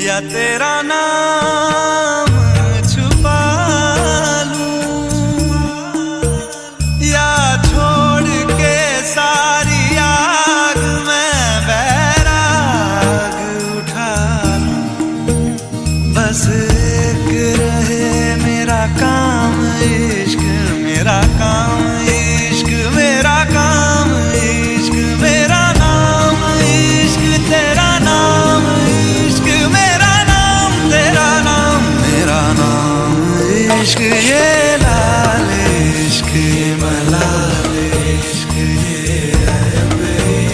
या तेरा नाम छुपा लूं, या छोड़ के सारी आग में बैराग उठा लूं। बस एक रहे मेरा काम इश्क, मेरा काम इश्क, मेरा काम इश्क, मेरा नाम इश्क, तेरा नाम इश्क, मेरा नाम तेरा नाम, मेरा नाम इश्क। ये लाल इश्क, ये मलाल इश्क, ये ऐब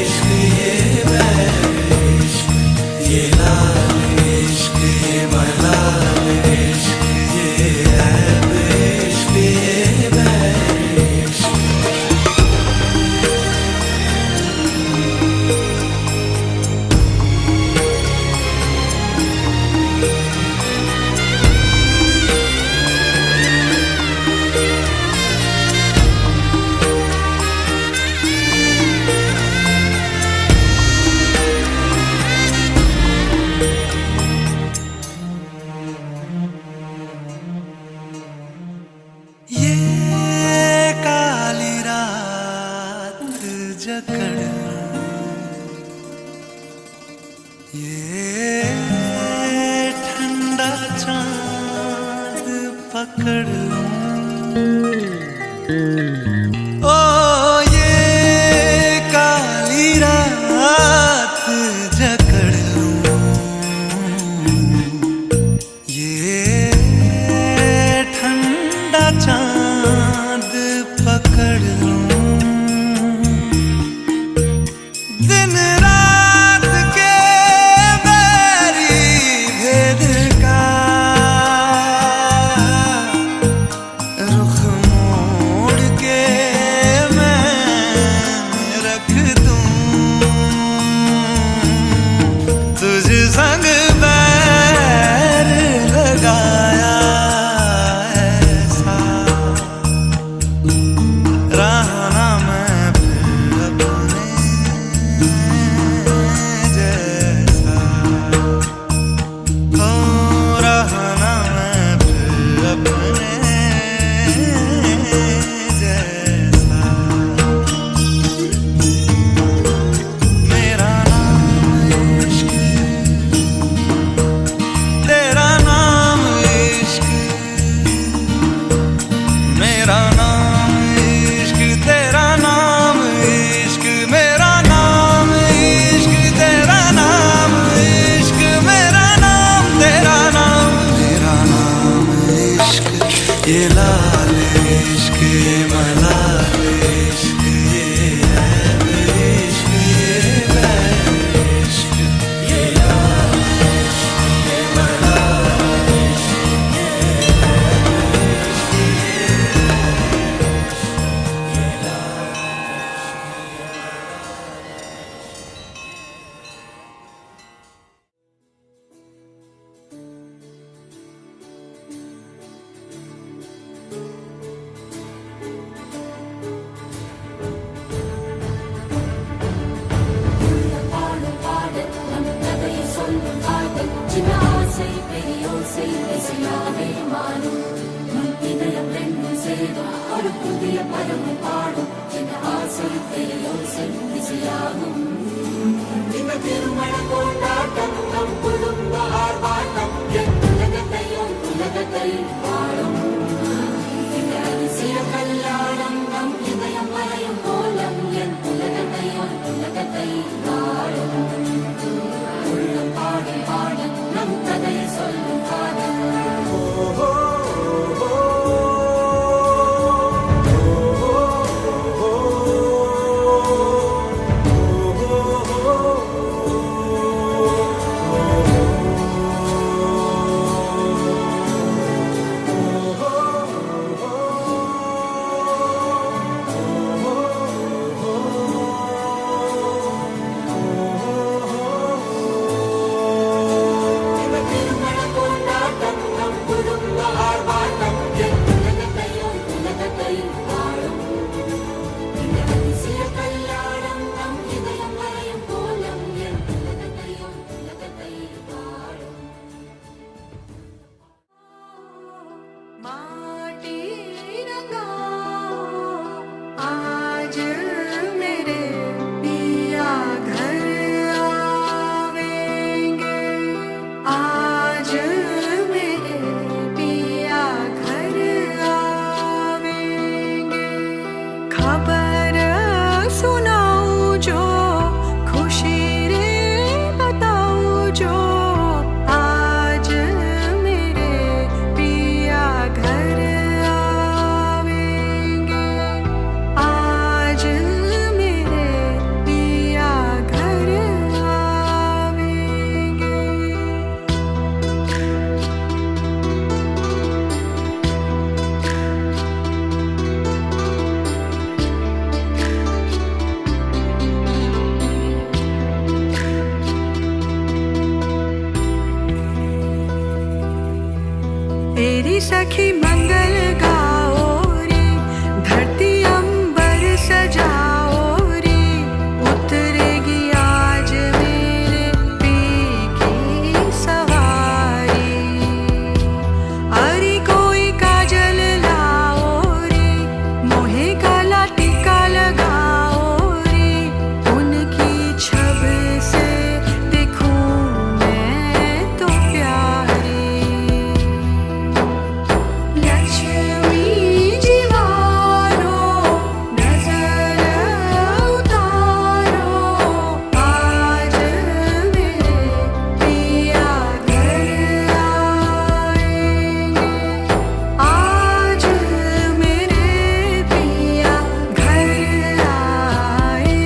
इश्क, ये बैर इश्क, ये लाल इश्क, ये मलाल इश्क, ये ऐब इश्क, ये बैर इश्क। ये काली रात जकड़ लूं, ये ठंडा चांद पकड़ लूं, ओ ये काली रात जकड़ लूं, ये ठंडा चांद पकड़ लूं। दिन रात के बैरी भेद का रुख मोड़ के मैं रख दूं, तुझ संग बैर लगाया ऐसा, रहना मैं फिर अपने जैसा, हो रहना मैं फिर अपने जैसा। मेरा नाम इश्क, तेरा नाम इश्क, मेरा नाम इश्क, तेरा नाम इश्क, मेरा नाम इश्क, तेरा नाम इश्क, मेरा नाम तेरा नाम, मेरा नाम इश्क। ये लाल इश्क, ये मलाल इश्क, ये ऐब इश्क, ये बैर इश्क, ये लाल इश्क, ये मलाल इश्क, ये ऐब इश्क, ये लाल பாடும் பாடல் நம் கதையை சொல்லும் காதல், சின்ன ஆசை பெரியோசை இசையாவே மாறும். நம் இதயம் ரெண்டும் சேரும் ஒரு புதிய பருவம் பாடும், சின்ன ஆசை பெரியோசை இசையாகும். இந்த திருமண கொண்டாட்டம் நம் குடும்ப ஆர்ப்பாட்டம், என் உலகத்தையும் உலகத்தை வாழும். இந்த அதிசய கல்யாணம் நம் இதயம் வரையும் கோலம், என் உலகத்தையும் உலகத்தை வாழும். உள்ளம் பாடும் பாடல் நம் கதையை சொல்லும் காதல். मेरी सखी मंगल गाओ रे, धरती अंबर सजाओ रे, उतरेगी आज मेरे पी की सवारी। अरे कोई काजल लाओ रे, मोहे काला टीका लगाओ रे, उनकी छब से देखूं मैं तो प्यारी। लक्ष्मी जी वारो नजर उतारो, आज मेरे पिया घर आएंगे, आज मेरे पिया घर आएंगे।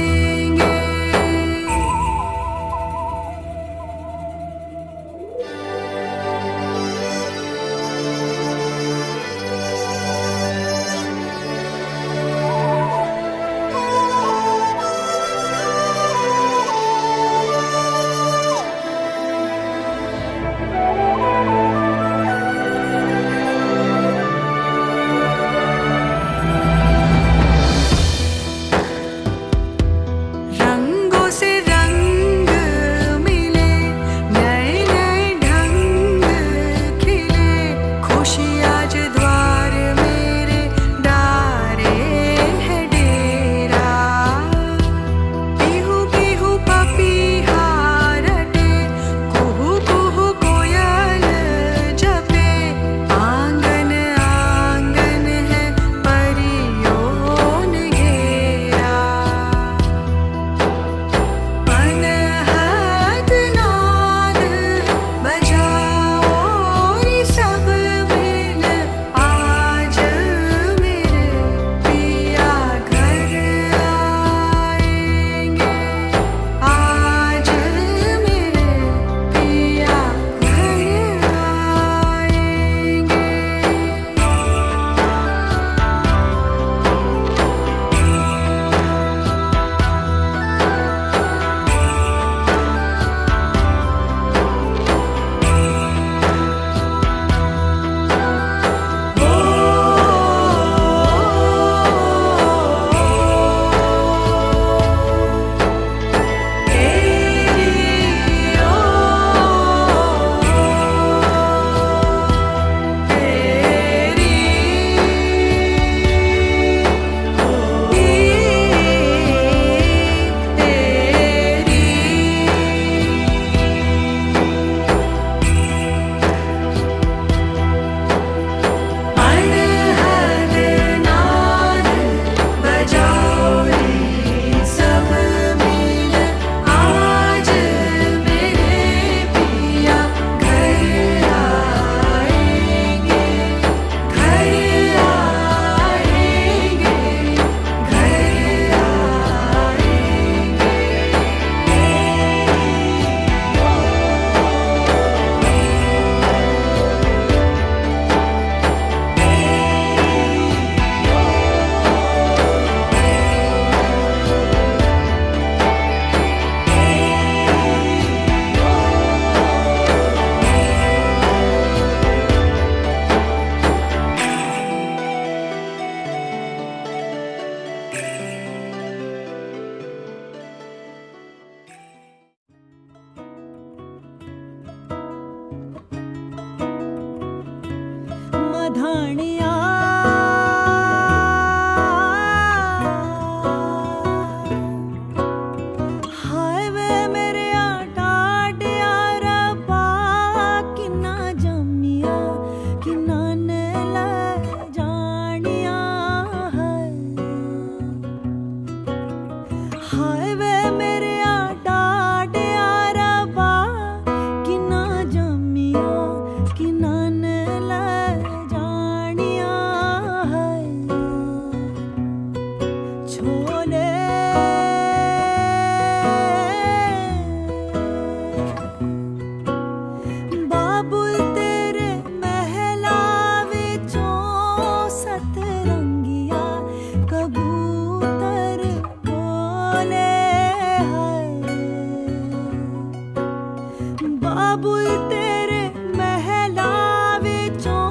रंगों से रंग मिले, नए नए ढंग खिले, खुशी आज द्वार मेरे डारे है डेरा। पीहू पीहू पपीहा रटे, कुहू कुहू कोयल जपे, आंगन आंगन है परियों ने घेरा। अनहद नाद बजाओ रे सब मिल, आज मेरे पिया घर आएंगे, आज मेरे पिया घर आएंगे। अनहद नाद बजाओ रे सब मिल, आज मेरे पिया घर आएंगे, घर आएंगे, घर मधाणिया हाय वे मेरे टाटिया रब्बा, किन्ना जम्मिया किन्ना ने ले जानिया है। हाय वे मेरे टाटिया रब्बा, किन्ना जम्मिया किन्ना ने ले जानिया है। छोले बाबुल तेरे महला विचों सतरंगिया कबूतर बोले है। बाबुल तेरे महला विचों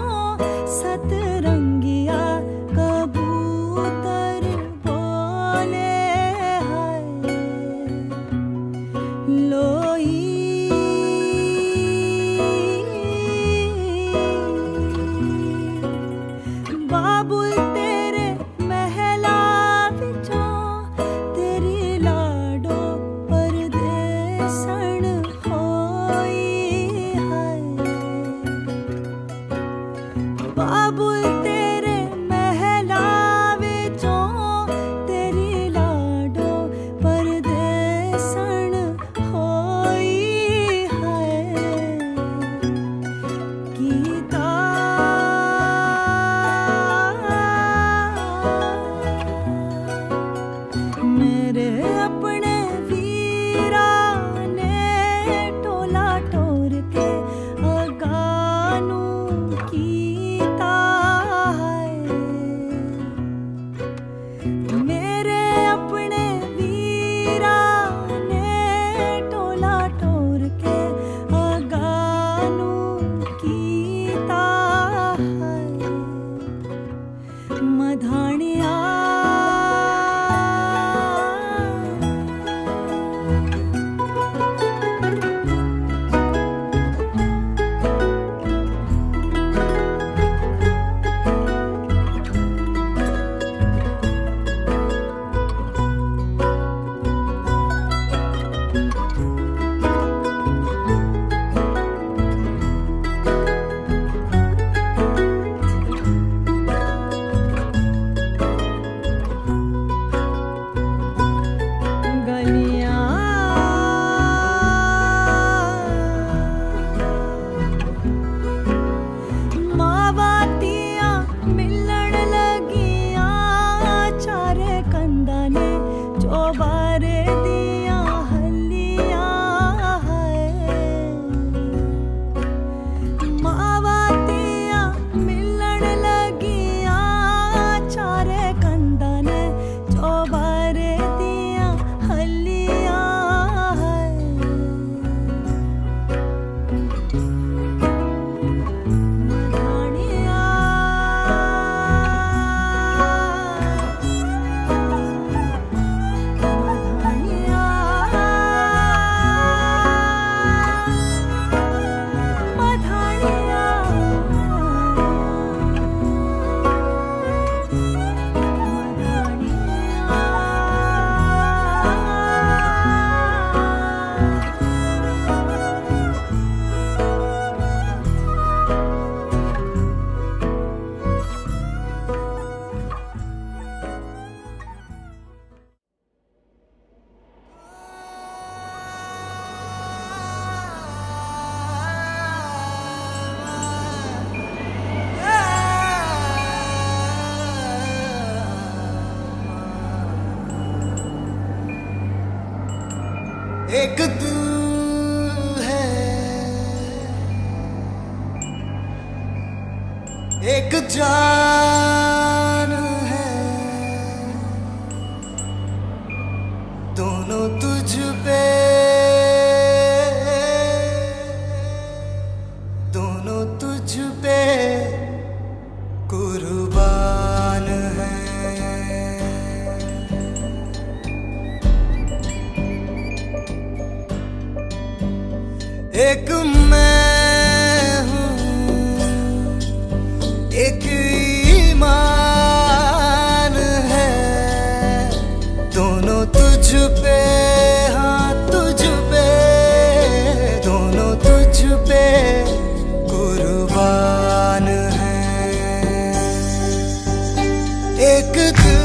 एक दिल है, एक जान है, दोनों तुझ पे, दोनों तुझ पे कुर्बान है। एक मैं हूँ, एक ईमान है, दोनों तुझ पे, हाँ तुझ पे, दोनों तुझ पे कुर्बान है। एक दिल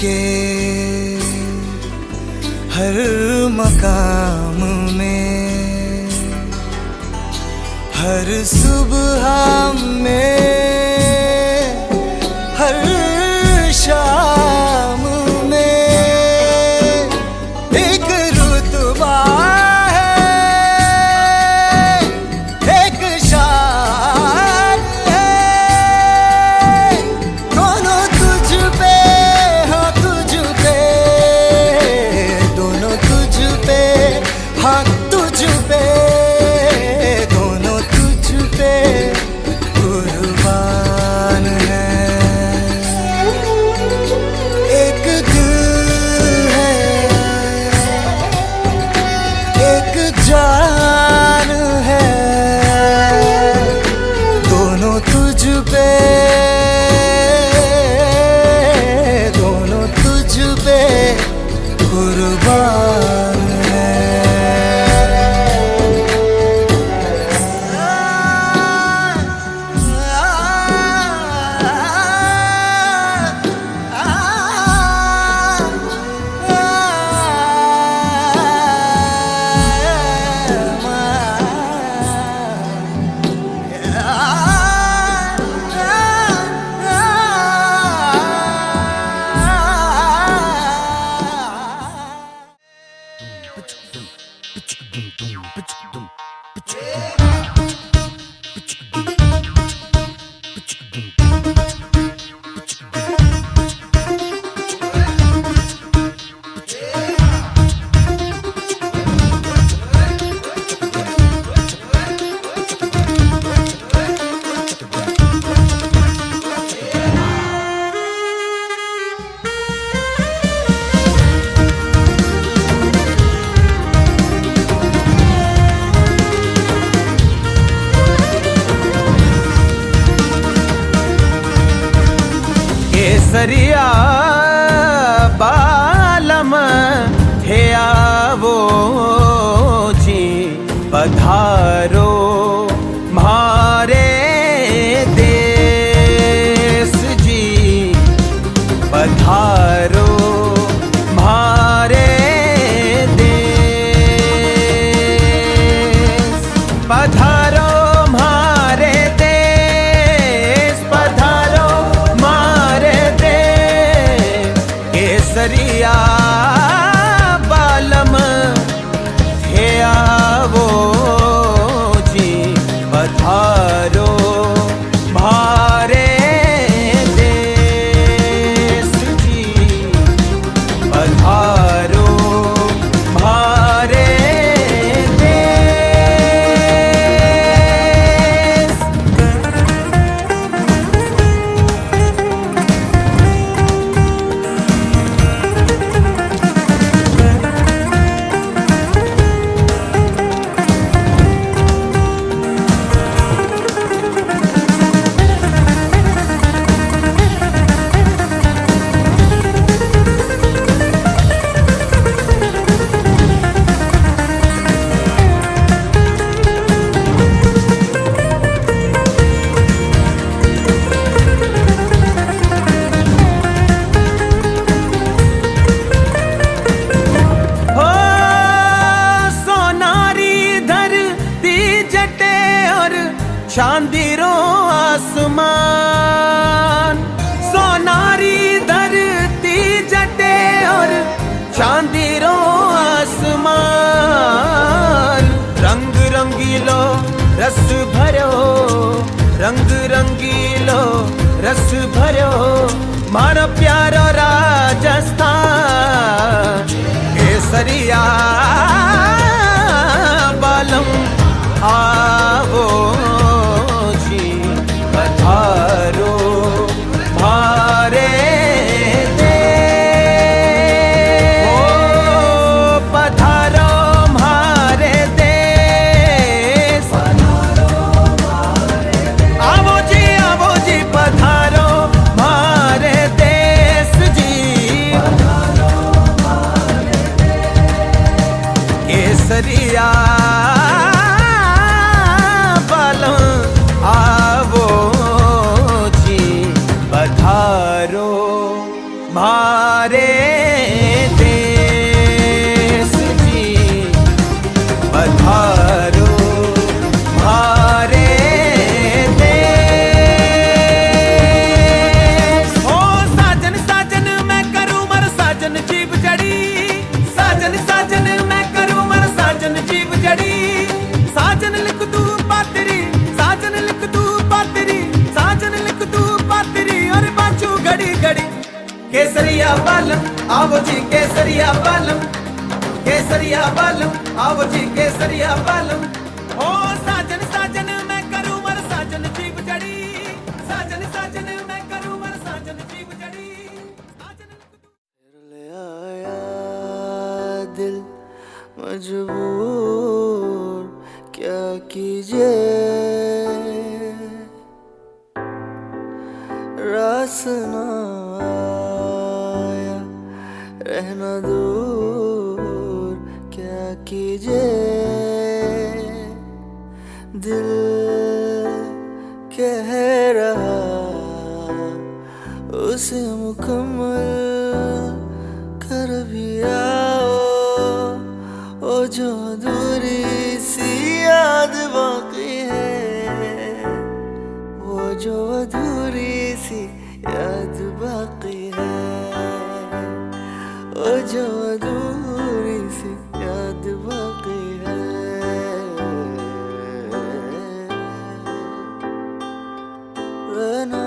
के हर मकाम में, हर सुबह में, हर शाम में एक रुतबा है, एक शान है, दोनों तुझ पे, हाँ तुझ पे, दोनों तुझ पे कुर्बान है। एक दिल है, एक जान है, दोनों तुझ पे, दोनों तुझ पे कुर्बान है। केसरिया बालम हे आवो जी, पधारो म्हारे देश जी, पधारो म्हारे देश, पधारो म्हारे देश, पधारो म्हारे देश। केसरिया बालम हे आवो जी, पधारो म्हारे देश जी, पधारो म्हारे देश। चांदिरों आसमान, सोनारी धरती जटे और चांदिरों आसमान। रंग रंगीलो रस भरो, रंग रंगीलो रस भरो, मारो प्यारो राजस्थान। केसरिया बालम आवो जी पधारो मारे देश। ओ पधारो मारे देश, आवो जी पधारो मारे देश जी। केसरिया आवो जी पधारो मारे देश जी, पधारो मारे देश। ओ साजन साजन मैं करूं मर साजन जीव जड़ी, साजन साजन मैं करूं मर साजन जीव जड़ी। साजन लिख दूं पातरी, साजन लिख दूं पातरी, साजन लिख दूं पातरी और बाजू घड़ी घड़ी। केसरिया बालम आवो जी केसरिया बालम, केसरिया बालम आवो जी केसरिया बालम। ओ साजन साजन मैं करूं मर साजन जीव जड़ी, साजन साजन मैं करूं मर साजन जीव जड़ी। ले आया दिल मजबूर क्या कीजिए, रास ना आया रहना दूर क्या कीजिए। दिल कह रहा उसे मुकम्मल कर भी आओ, ओ जो अधूरी सी याद बाकी है, वो जो अधूरी सी याद बाकी है, वो जो अधूरी सी याद बाकी है। रहना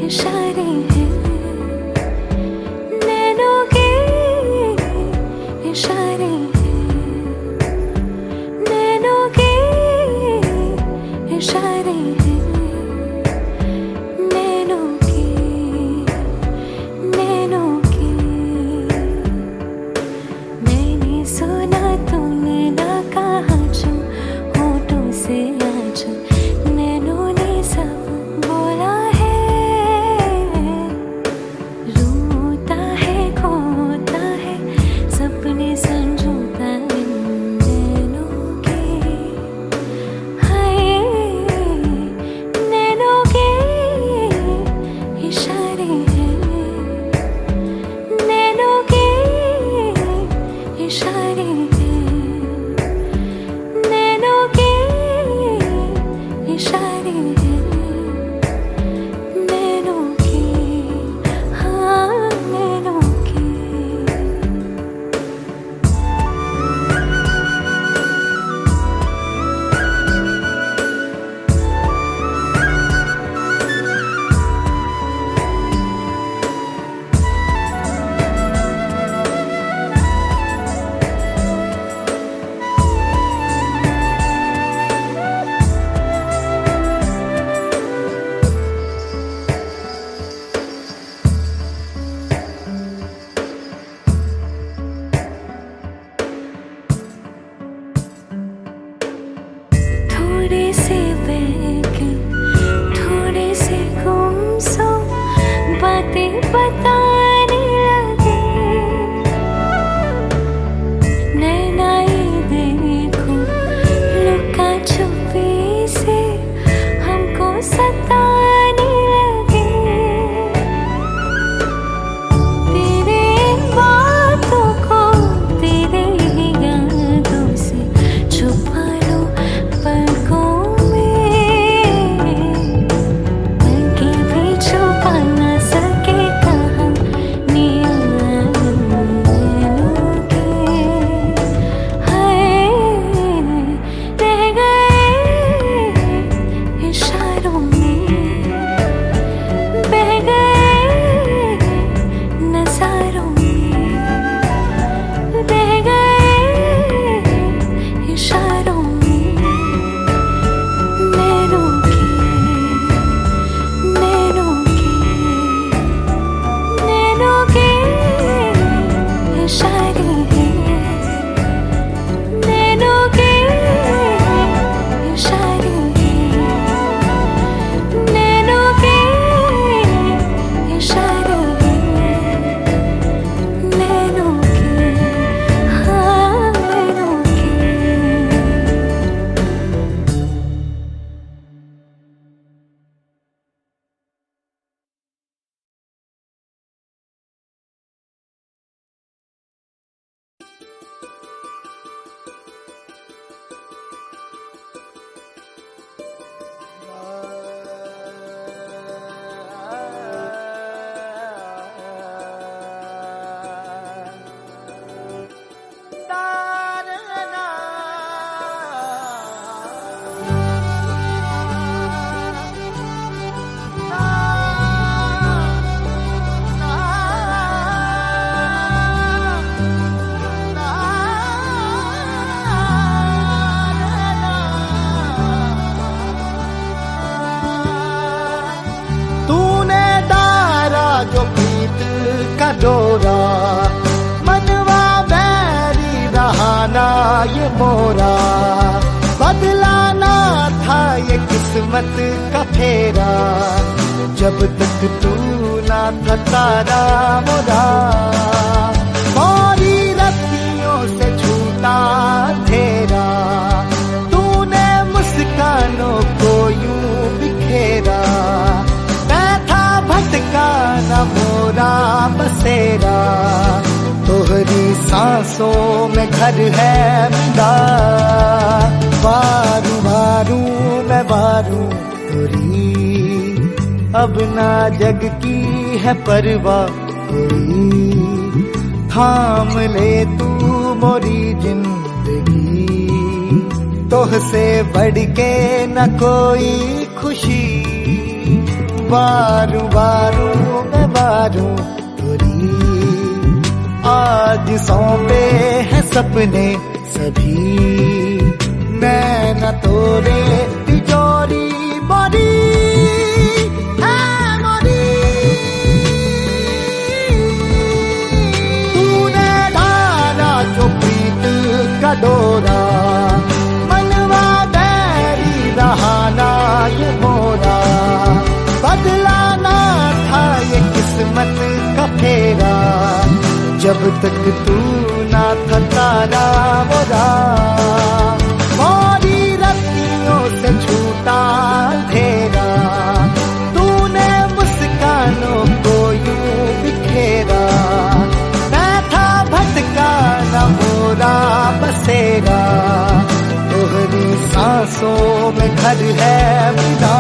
इशारे हैं, नैनों के का डोरा, मनवा बैरी रहाना ये मोरा, बदलाना था ये किस्मत का फेरा, जब तक तू ना था तारा मोरा। मोरी रत्तियों से छूटा अंधेरा, तूने मुस्कानों को यूं बिखेरा, मैं था भटका न मोरा बसेरा, तोहरी सांसों में घर है मिला, बारू बारू मैं बारू तोरी, अब ना जग की है परवाह कोई, थाम ले तू मोरी जिंदगी, तोहसे बढ़ के न कोई खुशी, बारू बारू मैं बारू तोरी, आज सौंपे हैं सपने सभी, मैं न तोरे तिजोरी मोरी है मोरी, तूने डाला जो प्रीत का डोरा, मनवा बैरी रहाना ये मोरा, बदलाना था ये किस्मत का फेरा, जब तक तू ना था तारा मोरा। मोरी रत्तियों से छूटा अंधेरा, तूने मुस्कानों को यूं बिखेरा, मैं था भटका न मोरा बसेरा, तोहरी सांसों में घर है मिला।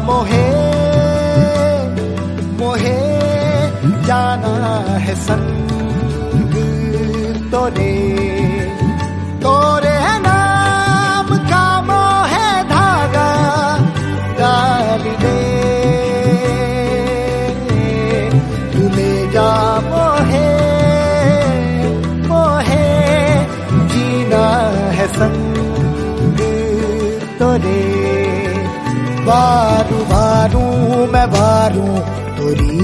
मोहे मोहे जाना है संग तोरे, तोरे नाम का मोहे धागा डाल दे, तू ले जा मोहे मोहे जीना है संग तोरे, बारू बारू मैं बारू तोरी,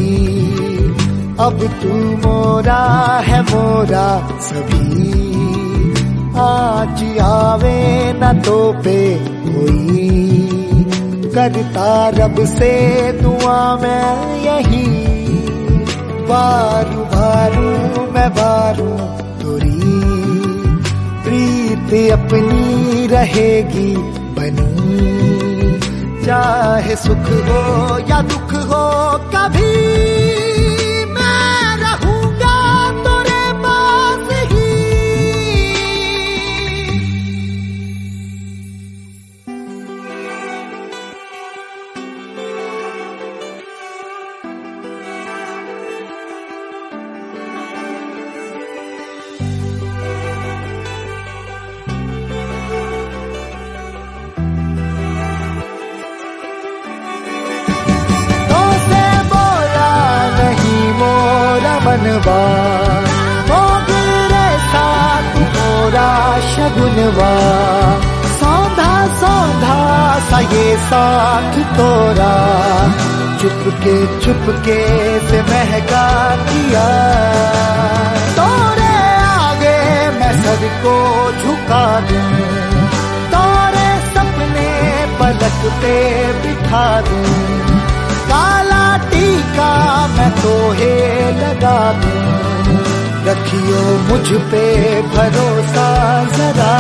अब तू मोरा है मोरा सभी, आज आवे न तो पे कोई, करता रब से दुआ मैं यही, बारू बारू मैं बारू तोरी, प्रीत अपनी रहेगी बनी, चाहे सुख हो या दुख हो कभी मनवा मोगरे साथ मोरा शगुनवा, सौंधा सौंधा सा ये साथ तोरा, चुपके से महका दिया, तोरे आगे मैं सर को झुका दूं, तोरे सपने पलक पे बिठा दूं, काला टीका मैं तोहे लगा दूं, रखियो मुझ पे भरोसा जरा।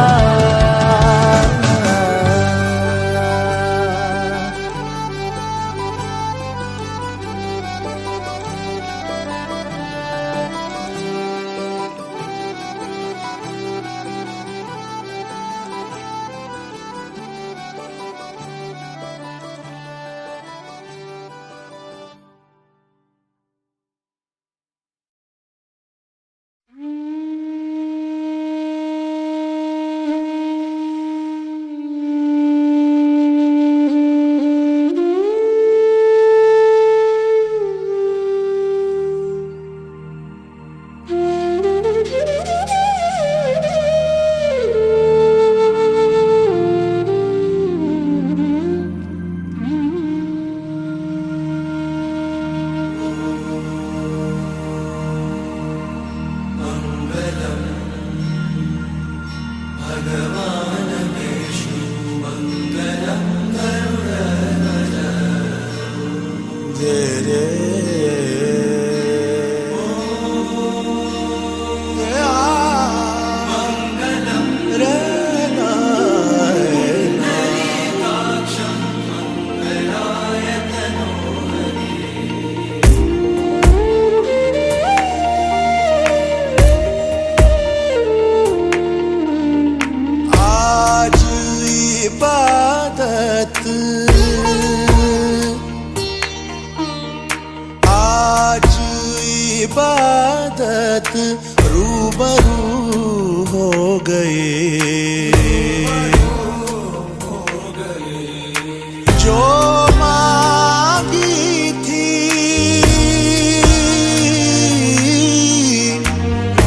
आज इबादत आज इबादत रूबरू हो गए जो मांगी थी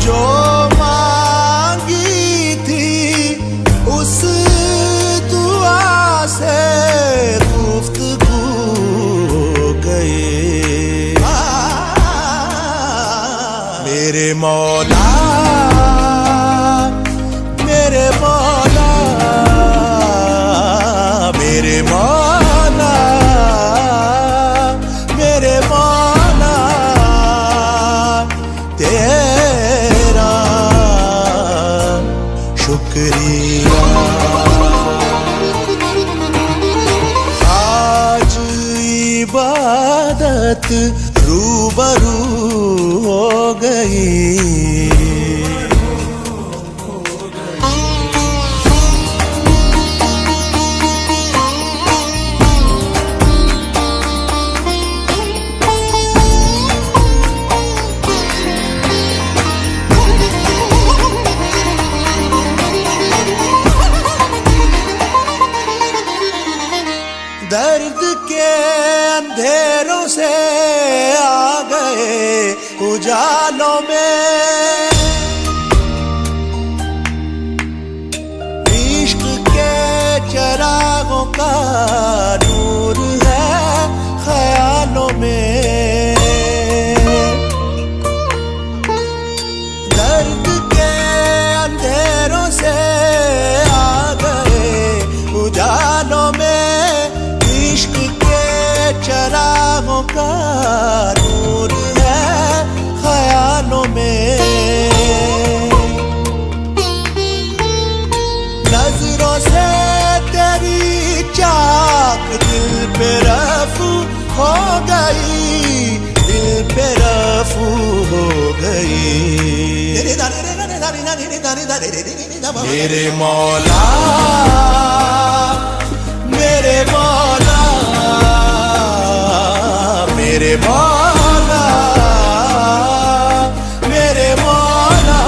जो मांगी थी उस दुआ से गुफ्तगू हो गए मेरे मौला मेरे मौला मेरे मौला मेरे मौला तेरा शुक्रिया आज इबादत रूबरू हो गई दर्द के अंधेरों से आ गए उजालों में इश्क के चरागों का नूर है ख्यालों में दर्द के अंधेरों से आ गए उजालों में इश्क के चरागों का नूर है ख्यालों में नजरों से तेरी चाक दिल पे रफू हो गई दिल पे रफू हो गई मेरे मौला मेरे मौला मेरे मौला मेरे मौला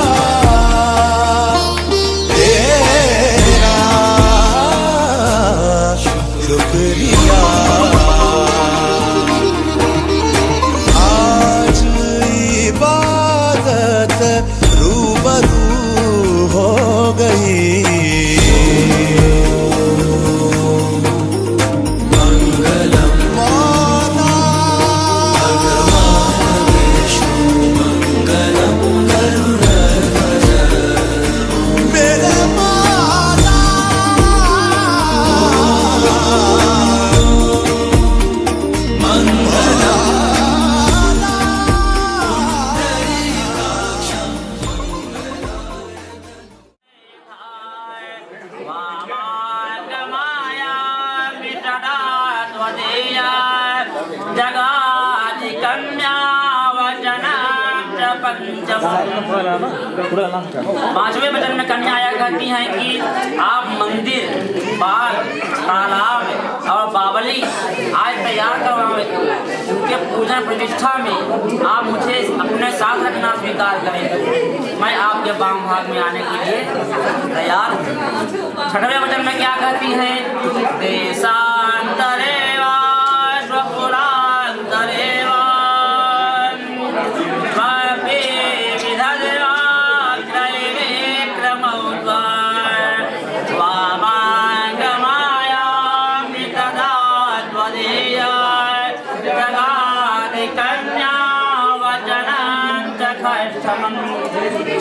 तेरा शुक्रिया आज इबादत रूबरू हो गई पांचवें वचन में कन्या आया कहती हैं कि आप मंदिर बाग तालाब और बावली आज तैयार करवाएं उनके पूजन प्रतिष्ठा में आप मुझे अपने साथ रखना स्वीकार करें मैं आपके वाम भाग में आने के लिए तैयार हूँ। छठवें वचन में क्या कहती हैं देशांतरे वा स्वपुरांतरे वा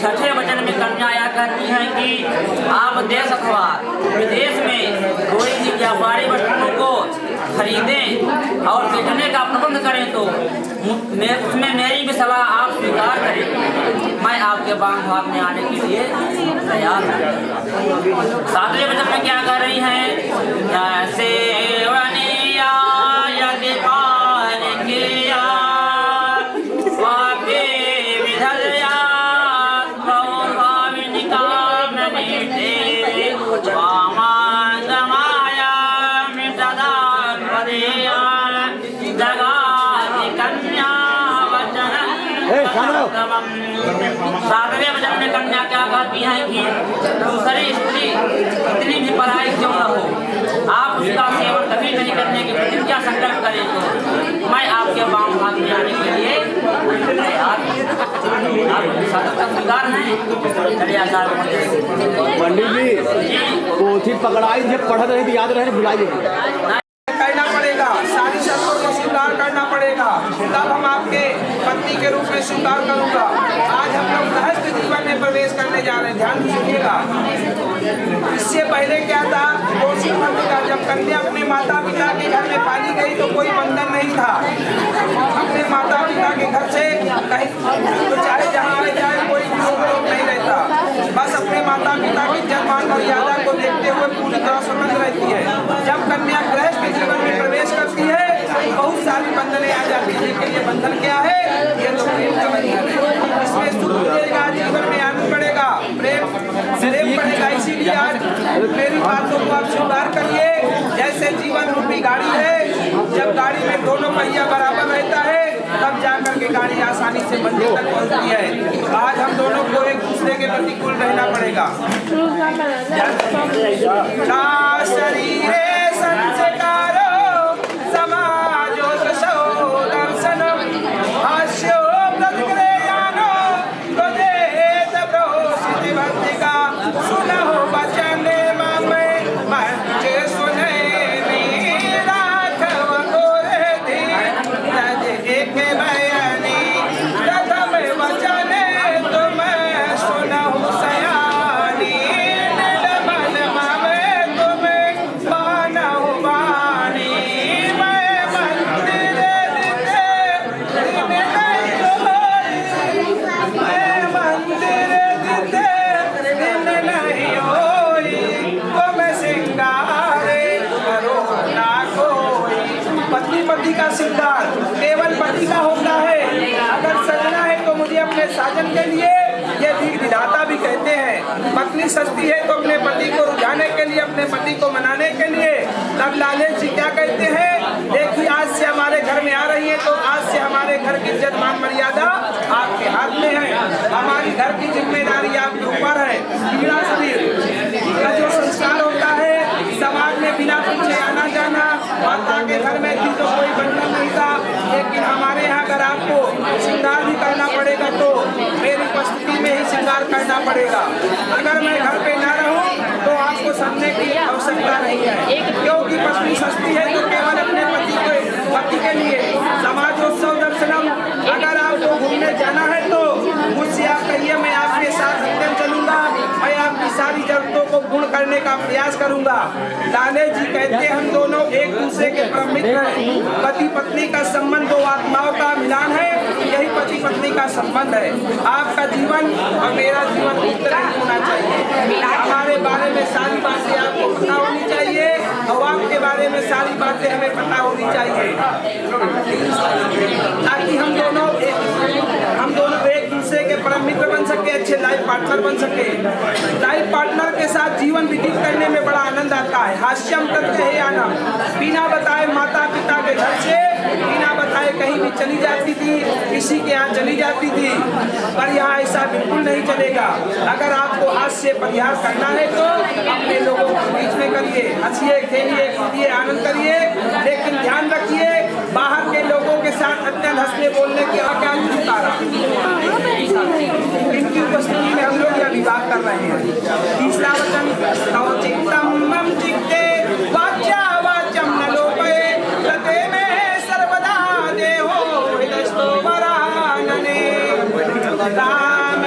छठे वचन में कन्या यह कहती है कि आप देश अथवा विदेश में कोई भी व्यापारी वस्तुओं को खरीदें और बेचने का प्रबंध करें तो उसमें मेरी भी सलाह आप स्वीकार करें। मैं आपके बाग भाग में आने के लिए तैयार हूँ। सातवें वचन में क्या कर रही हैं? जैसे सातवें वचन में कन्या क्या कहती है कि दूसरी स्त्री कितनी भी पराई क्यों न हो, आप उसका सेवन कभी नहीं करने की प्रतिज्ञा संकल्प करें तो मैं आपके बाम भाग में आने के लिए तैयार हूं। आप साधक का स्वीकार है। पंडित जी पोथी पकड़ाई जब पढ़ रहे थे याद रहे भुलाई करना पड़ेगा, सारी शर्तों को स्वीकार करना पड़ेगा, तब हम आपके पत्नी के रूप में स्वीकार करूंगा। आज हम लोग गृहस्थ जीवन में प्रवेश करने जा रहे हैं, ध्यान सुनिएगा। इससे पहले क्या था? कोसी का जब कन्या अपने माता पिता के घर में पाली गई तो कोई बंधन नहीं था। अपने माता पिता के घर से कहीं तो चाहे जहाँ जाए कोई रोक नहीं रहता, बस अपने माता पिता की जन्मान मर्यादा को देखते हुए पूरी तरह स्वतंत्र रहती है। जब कन्या गृहस्थ जीवन में प्रवेश करती है बहुत सारी बंधनें आ जाती है, लेकिन ये बंधन क्या है? ये तो प्रेम का बंधन है। इसमें सुख मिलेगा, जीवन में आनंद बढ़ेगा, प्रेम बढ़ेगा। इसीलिए आज मेरी बातों को आप स्वीकार करिए। जैसे जीवन रूपी गाड़ी है, जब गाड़ी में दोनों पहिया बराबर रहता है तब जाकर के गाड़ी आसानी से मंजिल तक पहुंचती है। आज हम दोनों को एक दूसरे के प्रतिकूल रहना पड़ेगा। शरीर संस्कारो समाजो दर्शनम हास्यो प्रतिक्रियानो तदेत प्रोसिति भक्तिका सुनहो वचन ममे मंचे सुने राघव गोरे धी रज एक बयानी प्रथम वचन तुम सुनहो सयानी निर्मल ममे तुम बानहु बानी मैं मंदिर दिते दिन नहीं होई, मैं मंदिर दिते दिन नहीं होई, तुम सिंगारे करो ना कोई। पत्नी पति का सिंगार केवल पति का होता है। अगर सजना है तो मुझे अपने साजन के लिए, ये विधाता भी कहते हैं। पत्नी सस्ती है तो अपने पति को रुझाने के लिए, अपने पति को मनाने के लिए। तब लालेश जी क्या कहते हैं? देखिए आज से हमारे घर में आ रही है तो आज से हमारे घर की इज्जत मान मर्यादा आपके हाथ में है, हमारी घर की जिम्मेदारी आपके ऊपर है। पीड़ा शरीर का जो संस्कार होता है समाज में बिना पूछे आना जाना, माता के घर में थी तो कोई बंधन नहीं था, लेकिन हमारे यहाँ अगर आपको श्रृंगार भी करना पड़ेगा तो मेरी उपस्थिति में ही श्रृंगार करना पड़ेगा। अगर मैं घर पे ना रहूं तो आपको समझने की आवश्यकता नहीं है, क्योंकि पत्नी सस्ती है तो केवल अपने पति के लिए। समाजोत्सव दर्शनम, अगर आपको घूमने जाना है तो मुझसे आप कहिए, मैं आपके साथ एकदम चलूंगा, मैं आपकी सारी जरूरतों को पूर्ण करने का प्रयास करूंगा। लाले जी कहते हैं हम दोनों एक दूसरे के परम मित्र हैं। पति पत्नी का संबंध दो आत्माओं का मिलान है, यही पति पत्नी का संबंध है। आपका जीवन और मेरा जीवन मित्र होना चाहिए। हमारे बारे में सारी बातें आपको पता होनी चाहिए और आपके बारे में सारी बातें हमें पता होनी चाहिए, ताकि हम दोनों एक दूसरे के परम मित्र बन सके, अच्छे लाइफ पार्टनर बन सके। लाइफ पार्टनर के साथ जीवन व्यतीत करने में बड़ा आनंद आता है। हास्यम करते हैं आनंद। बिना बताए माता पिता के घर से बिना बताए कहीं भी चली जाती थी, किसी के यहाँ चली जाती थी, पर यहाँ ऐसा बिल्कुल नहीं चलेगा। अगर आपको आज से परिहार करना है तो अपने लोगों के बीच में करिए, हंसिए खेलिए कूदिए आनंद करिए, लेकिन ध्यान रखिए बाहर के लोगों के साथ अत्यंत हंसने बोलने की क्या छुटकारा। इनकी उपस्थिति में हम लोग यह विवाह कर रहे हैं। तीसरा वचन तव चित्तम मम चित्ते वाच्या वाचम न लोपये तते में सर्वदा देहो हृदयस्तो वरानने। राम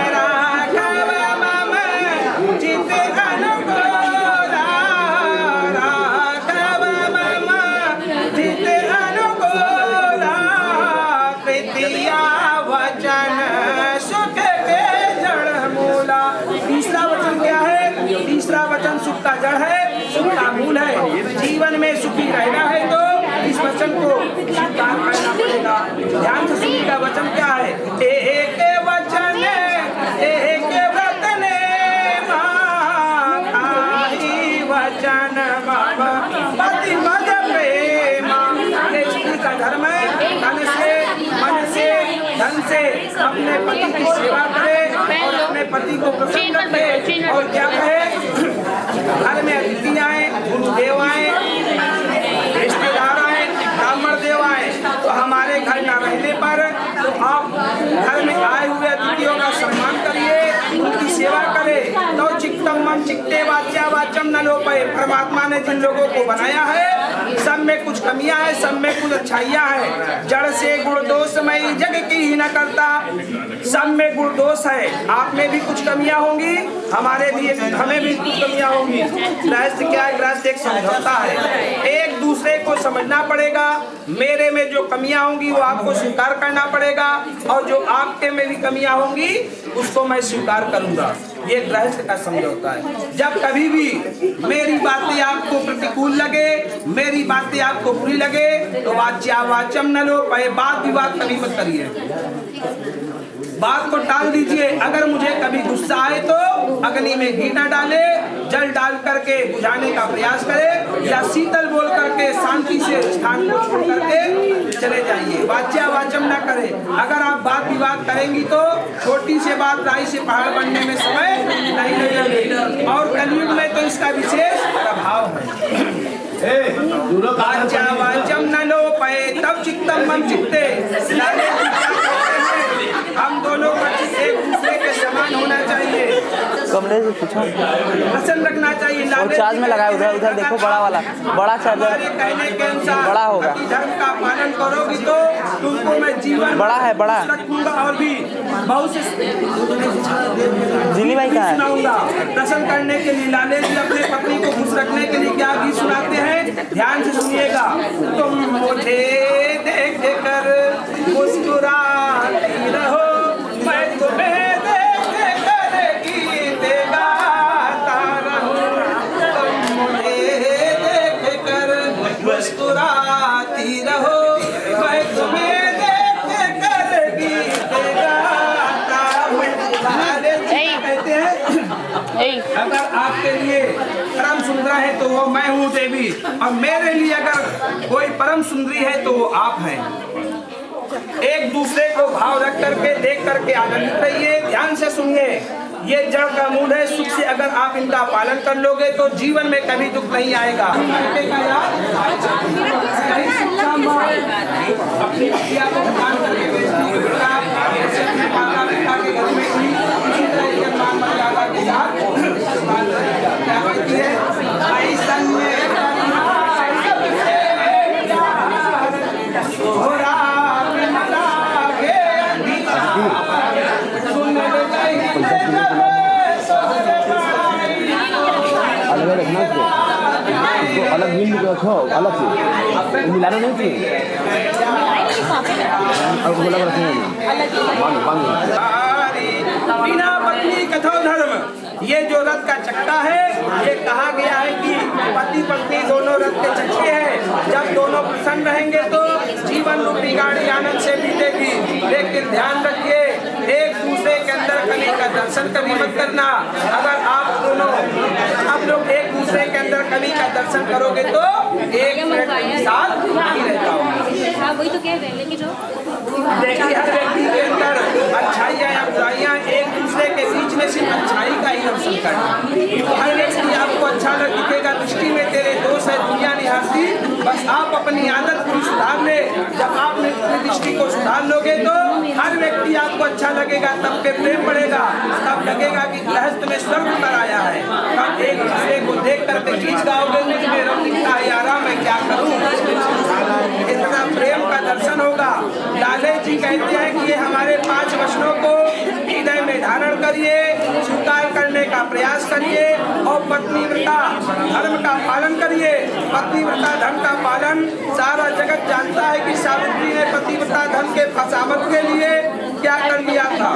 को स्वीकार करना पड़ेगा। ध्यान से सुनिएगा, वचन क्या है? एक वचन एक व्रत ने माई वचन पति मद प्रेमा। ये स्त्री का धर्म है, तन से मन से धन से अपने पति की सेवा करे और अपने पति को प्रसन्न रखे। और क्या कहे? घर में अतिथि आए, गुरुदेव आए, रिश्तेदार आए, ब्राह्मण देव आए, तो हमारे घर न रहने पर तो आप घर में आए हुए अतिथियों का सम्मान करिए, उनकी सेवा करें। तो चित्तम मम चित्ते वाच्या वाचम न लोपये। परमात्मा ने जिन लोगों को बनाया है सब में कुछ कमियां हैं, सब में कुछ अच्छाइयां हैं। जड़ से गुण दोषमयी जग की ही न करता। सब में गुण दोष है, आप में भी कुछ कमियां होंगी, हमारे भी हमें भी कुछ कमियां होंगी। गृहस्थ क्या है? गृहस्थ एक समझौता है, एक दूसरे को समझना पड़ेगा। मेरे में जो कमियां होंगी वो आपको स्वीकार करना पड़ेगा और जो आपके में भी कमियां होंगी उसको मैं स्वीकार करूंगा। ये गृहस्थ का समझौता है। जब कभी भी मेरी बातें आपको प्रतिकूल लगे, मेरी बातें आपको बुरी लगे तो वाच्या वाचम न लोपये। बात विवाद कभी मत करिए, बात को टाल दीजिए। अगर मुझे कभी गुस्सा आए तो अग्नि में घी न डाले, जल डाल करके बुझाने का प्रयास करें या शीतल बोल करके शांति से स्थान को छोड़ करके चले जाइए। वाच्या वाचम न करें। अगर आप बात विवाद करेंगी तो छोटी से बात राई से पहाड़ बनने में समय नहीं लगेगा। और कलयुग में तो इसका विशेष प्रभाव है। वाच्या वाचम न लोपये तब चित्तम मम चित्ते। हम दोनों बच्चे एक दूसरे के समान होना चाहिए, कमरे से पूछो, प्रसन्न रखना चाहिए। और चार्ज में लगाए उधर उधर देखो, बड़ा वाला बड़ा चार्जर कहने के अनुसार बड़ा होगा। धर्म का पालन करोगी तो तुमको मैं जीवन बड़ा है, बड़ा रखूंगा और भी बहुत से जिली भाई कहाँ है? सुनाऊंगा। प्रसन्न करने के लिए लाले जी अपने पत्नी को खुश रखने के लिए क्या गीत सुनाते हैं, ध्यान से सुनिएगा। तुम मुझे देख कर मुस्कुराती रहो, मैं तुम्हें देख कर गीत गाता रहूं। तुम मुझे देख कर मुस्कुराती रहो, मैं तुम्हें देख कर गीत गाता रहूं। कहते हैं अगर आपके लिए परम सुंदर है तो वो मैं हूँ देवी, और मेरे लिए अगर कोई परम सुंदरी है तो वो आप हैं। एक दूसरे को भाव रख करके देख करके आनंदित रहिए। ध्यान से सुनिए, ये जड़ का मूल है। सुख से अगर आप इनका पालन कर लोगे तो जीवन में कभी दुख नहीं आएगा। अपनी क्रिया को ध्यान करके माता पिता के घर में इसी तरह सम्मान मर्यादा के साथ क्या कहती है, अलग रखना चाहिए, अलग मिल रखो, अलग से मिलाना नहीं चाहिए। बिना पत्नी कथो धर्म। ये जो रथ का चक्का है, ये कहा गया है कि पति पत्नी दोनों रथ के चक्के हैं। जब दोनों प्रसन्न रहेंगे तो जीवन रूपी गाड़ी आनंद से बीतेगी। लेकिन ध्यान रखिए, एक दूसरे के अंदर कभी का दर्शन कभी मत करना। अगर आप दोनों आप लोग एक दूसरे के अंदर कभी का दर्शन करोगे तो एक मिनट के साथ नहीं रहता हूँ। वही तो कह रहे हैं, लेकिन जो देखिए हर व्यक्ति के अंदर अच्छाइयाँ या बुराइयाँ, एक दूसरे के बीच में सिर्फ अच्छाई का ही दर्शन करना। हर व्यक्ति आपको अच्छा न दिखेगा, दृष्टि में तेरे दोष है, दुनिया निहारती। बस आप अपनी आदत को सुधार ले। जब आप अपनी दृष्टि को सुधार लोगे तो हर व्यक्ति आपको अच्छा लगेगा, तब के प्रेम बढ़ेगा, तब लगेगा कि गृहस्थ में स्वर्ग उतर आया है। तब एक दूसरे को देख करके गीत गाओगे, मुझमें रंग दिखता है यारा मैं क्या करूँ। इतना प्रेम का दर्शन होगा। लाले जी कहते हैं कि ये हमारे 5 वचनों को हृदय में धारण करिए, स्वीकार करने का प्रयास करिए और पतिव्रता धर्म का पालन करिए। पतिव्रता धर्म का पालन सारा जगत जानता है कि सावित्री ने पतिव्रता धर्म के फसावत के लिए क्या कर लिया था।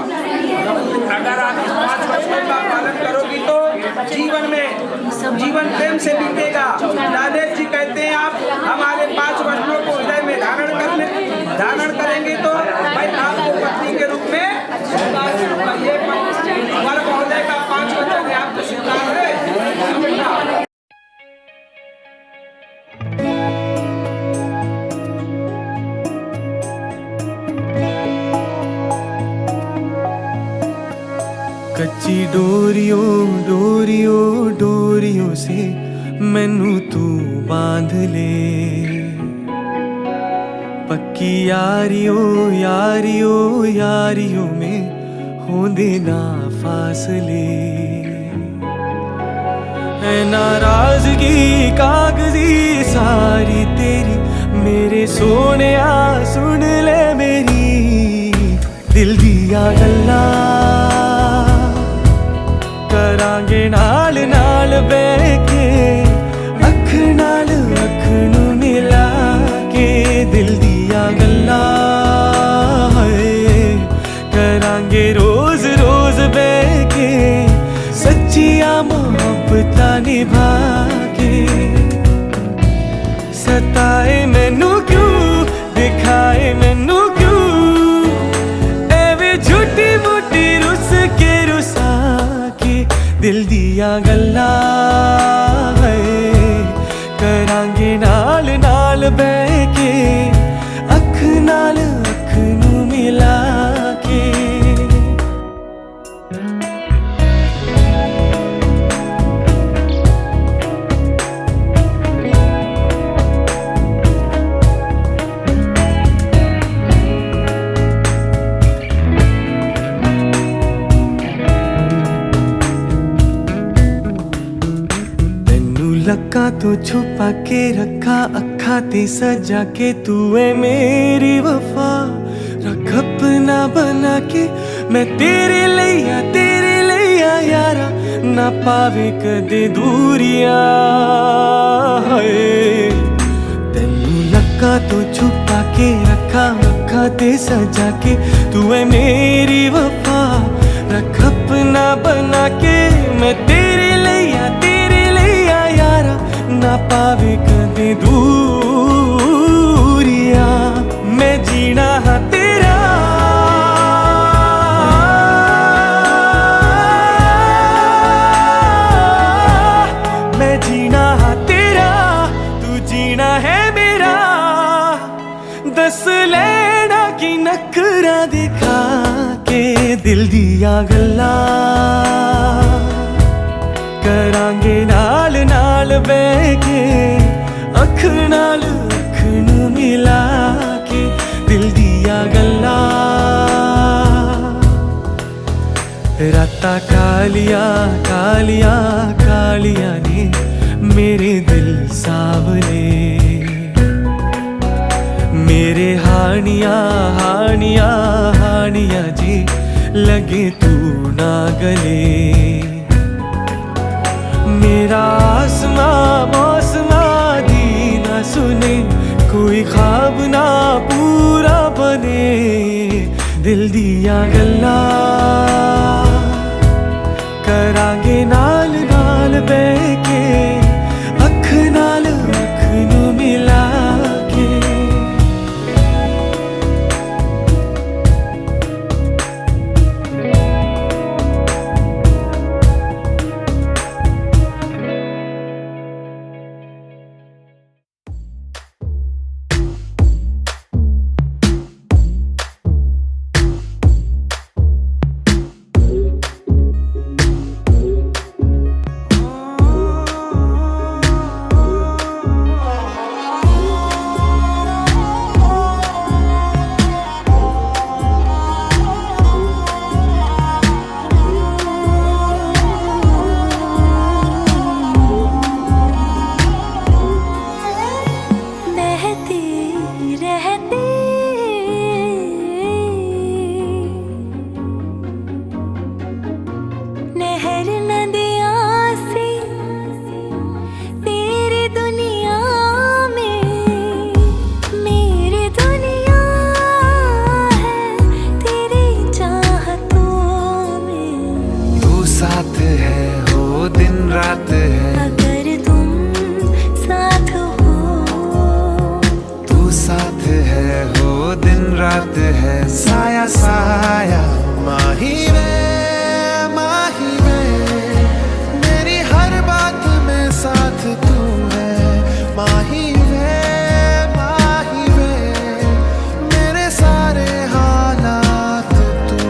अगर आप इस 5 वचनों का पालन करोगी तो जीवन प्रेम से बीतेगा। लाले जी कहते हैं आप हमारे 5 वचनों को हृदय में कच्ची डोरियों डोरियों डोरियों से मैनू तू बांध ले, पक्की यारियों यारियों यारियों में होंदे ना फासले। है नाराजगी कागजी सारी तेरी, मेरे सोनिया सुन ले मेरी दिल दिया गल्ला। करांगे नाल नाल बैठ के, अख नाल अख नू मिला के दिल दिया गल्ला। करांगे रोज रोज बैठ के सच्चिया मोहब्बतां निभा के। सताए मैनू क्यों दिखाए मैनू क्यों, एवे झूठी मूठी रुस के रुसा के दिल दिया गल्ला। करांगे नाल नाल बैठ के, अख नाल अख नू मिला के। लक्का तो छुपा के रखा अखा ते सजा के, तू है मेरी वफा रख अपना बना के। मैं तेरे लिया यारा ना पावे कदे दूरियां। तेनू लक्का तो छुपा के रखा अखा ते सजा के, तू है मेरी वफा रख अपना बना के। मैं तेरे लिया यारा ना पावे कदे दूरियां। मैं जीना हाँ तेरा, मैं जीना हाँ तेरा, तू जीना है मेरा। दस लेना की नखरा दिखा के दिल दिया गल्ला। करांगे नाल नाल बैठ के, अख नाल अख नू मिला के दिल दिया गल्ला। रातां कालियां कालियां कालियां ने मेरे दिल सावले, मेरे हानियां हानियां हानियां जी लगे तू ना गले। मेरा आसमां मौसमां दी ना सुने, कोई ख्वाब ना पूरा बने दिल दिया गल्ला। करांगे नाल नाल बैठ के, अख नाल अख नू मिला के। साया माही वे मेरी हर बात में साथ तू है। माही वे मेरे सारे हालात तू।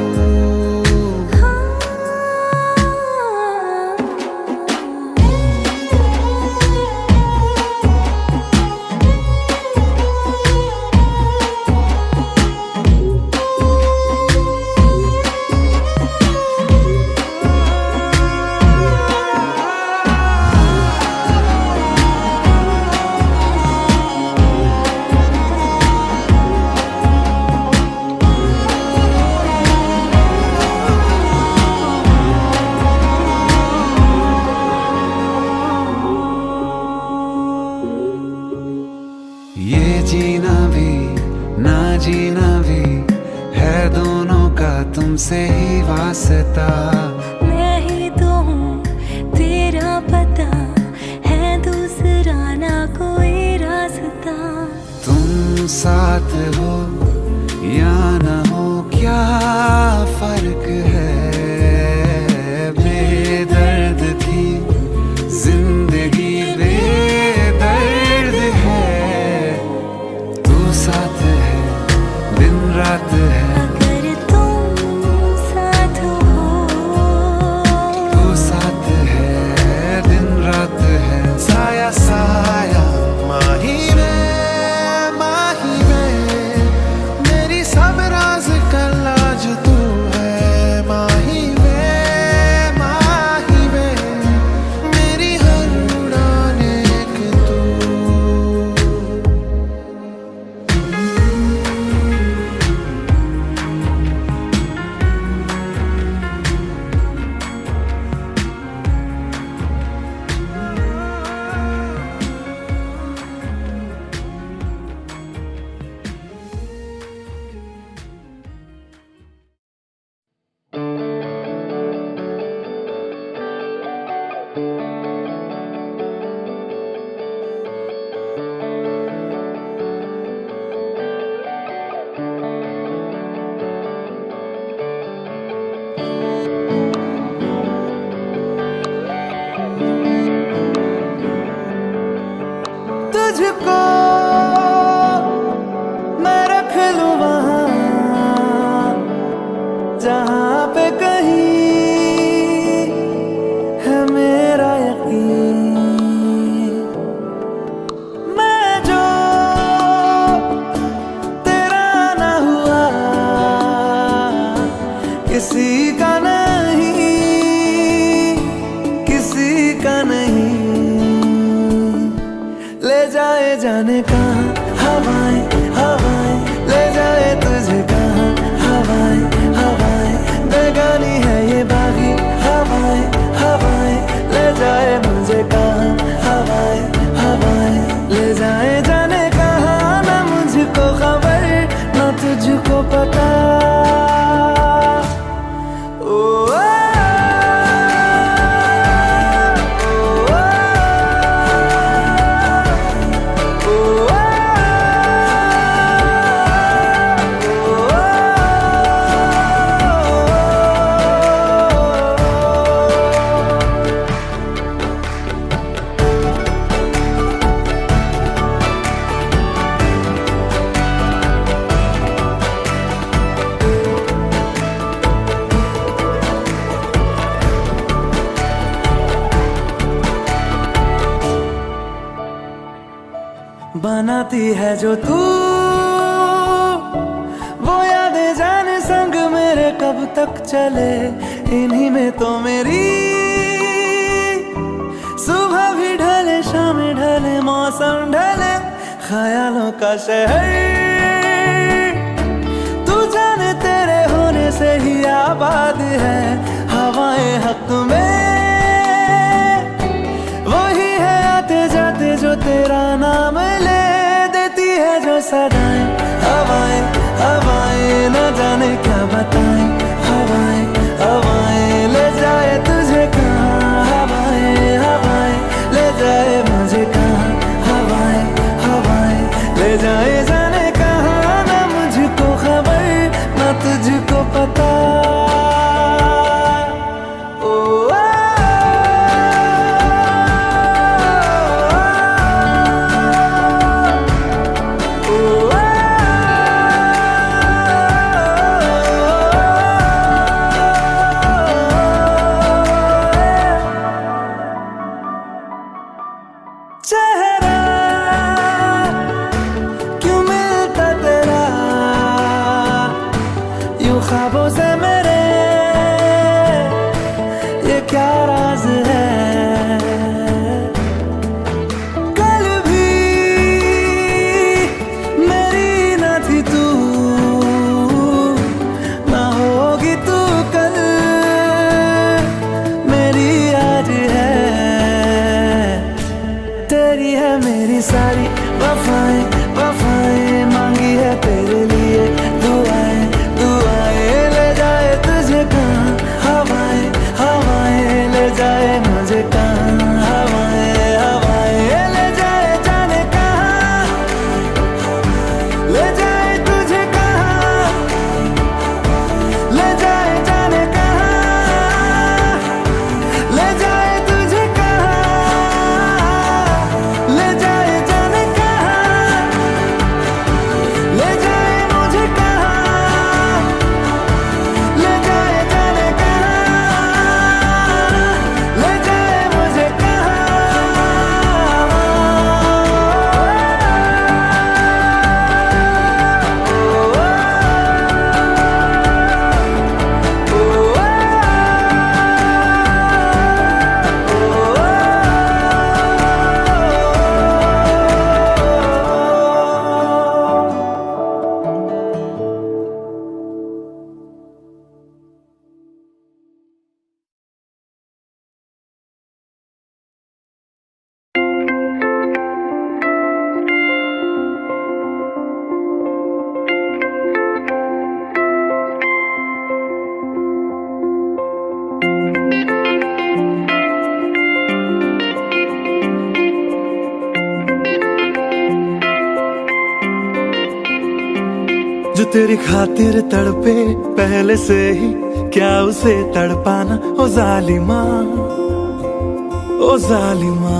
तुझको मैं रख लूं वहां जहां पे कहीं है मेरा यकीन। मैं जो तेरा ना हुआ किसी का नहीं, किसी का नहीं। ले जाए जाने कहाँ हवाएं हवाएं, ले जाए तुझे कहाँ हवाएं हवाएं। बेगानी है ये बागी हवाएं हवाएं, ले जाए मुझे कहाँ हवाएं हवाएं। ले जाए जाने कहाँ ना मुझको खबर ना तुझको पता। ओ बनाती है जो तू वो यादें जाने संग मेरे कब तक चले। इन्हीं में तो मेरी सुबह भी ढले शाम ढले मौसम ढले। ख्यालों का शहर तू जाने तेरे होने से ही आबाद है। हवाएं हक में वही है आते जाते जो तेरा नाम ले देती है जो सदाएं। हवाएं हवाएं न जाने क्या बताएं। हवाएं हवाएं ले जाए तुझे कहाँ हवाएं हवाएं, ले जाए मुझे कहाँ हवाएं हवाएं। ले जाए जाने कहाँ ना मुझको खबर ना तुझको पता। चेहरा क्यों मिलता तेरा यूं ख्वाबों से मेरे, ये क्या राज है। कल भी मेरी न थी तू ना होगी तू कल मेरी आज है। तेरी है मेरी सारी वफाएं वफाएं, मांगी है तेरे लिए दुआएं दुआएं। ले जाए तुझे कहाँ हवाएं हवाएं, ले जाए मुझे कहाँ हवाएं हवाएं। ले जाए जाने कहाँ, ले जाए तुझे कहाँ, ले जाए जाने कहाँ, ले जाए तुझे कहाँ, ले जाए जाने कहाँ, ले जाए मुझे कहाँ, ले जाए जाने कहाँ, ले जाए मुझे जो तेरी खातिर तड़पे पहले से ही, क्या उसे तड़पाना ओ जालिमा ओ जालिमा।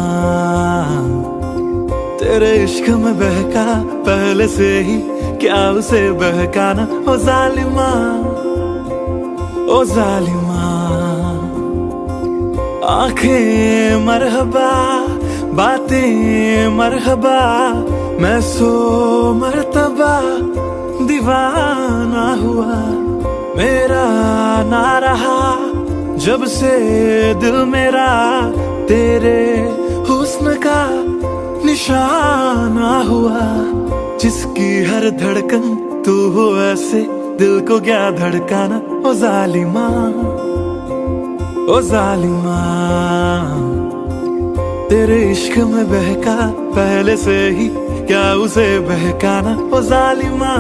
तेरे इश्क में बहका पहले से ही, क्या उसे बहकाना। ओ जालिमा, ओ जालिमा, आंखें मरहबा, बातें मरहबा, मैं सो मरतबा दीवाना हुआ। मेरा ना रहा जब से दिल मेरा तेरे हुस्न का निशाना हुआ। जिसकी हर धड़कन तू हो ऐसे, दिल को क्या धड़काना। ओ जालिमा, ओ जालिमा, तेरे इश्क में बहका पहले से ही, क्या उसे बहकाना। ओ जालिमा,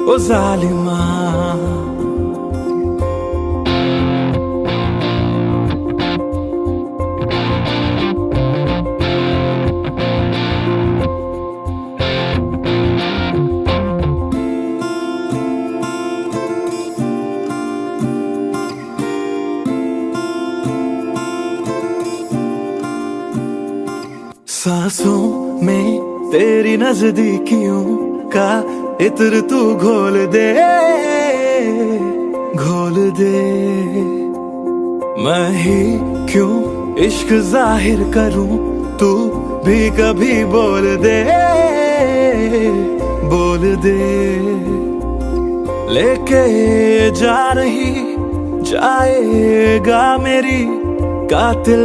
ओ जालिमा। सांसों में तेरी नजदीकियों का इत्र तू घोल दे, घोल दे। मैं ही क्यों इश्क जाहिर करूं, तू भी कभी बोल दे, बोल दे। लेके जा रही जाएगा मेरी कातिल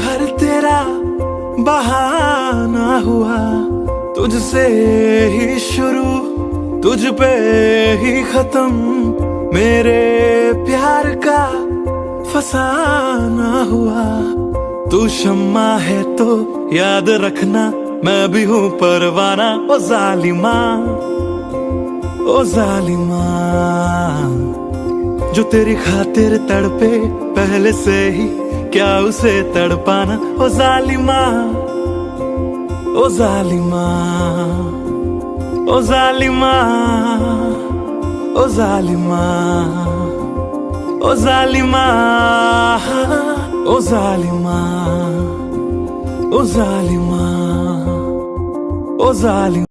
हर तेरा बहाना हुआ। तुझसे ही शुरू, तुझ पे ही खत्म, मेरे प्यार का फसाना हुआ। तू शम्मा है तो याद रखना, मैं भी हूँ परवाना। ओ जालिमा, ओ जालिमा, जो तेरी खातिर तड़पे पहले से ही, क्या उसे तड़पाना। ओ जालिमा, ओ जालिमा, ओ जालिमा, ओ जालिमा, ओ जालिमा, ओ जालिमा, ओ जालिमा, ओ जालिमा।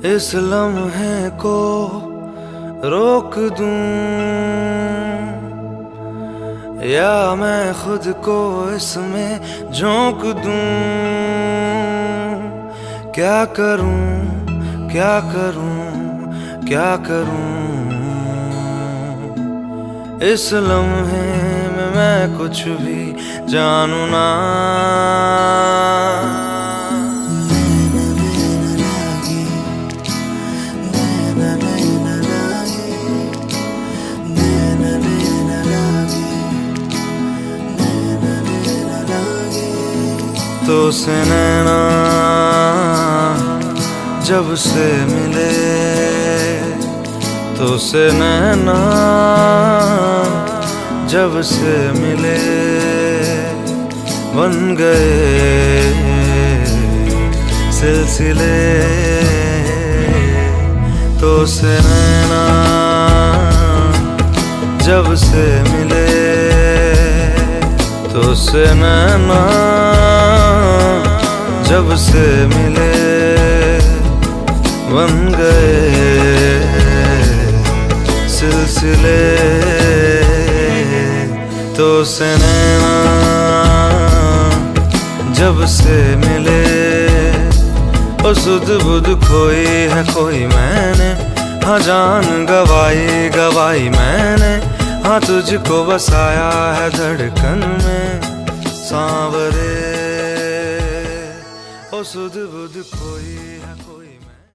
इस लम्हे को रोक दूं या मैं खुद को इसमें झोंक दूं। क्या करूं, क्या करूं, क्या करूं। इस लम्हे में मैं कुछ भी जानू ना। तो से नैना जब से मिले, तो से नैना जब से मिले, बन गए सिलसिले। तो से नैना जब से मिले, तो से नैना जब से मिले, बन गए सिलसिले। तो से नैना जब से मिले, ओ सुध बुध खोई है कोई मैंने, हाँ जान गवाई गवाई मैंने, हाँ तुझको बसाया है धड़कन में सांवरे। ओ सुध बुध खोई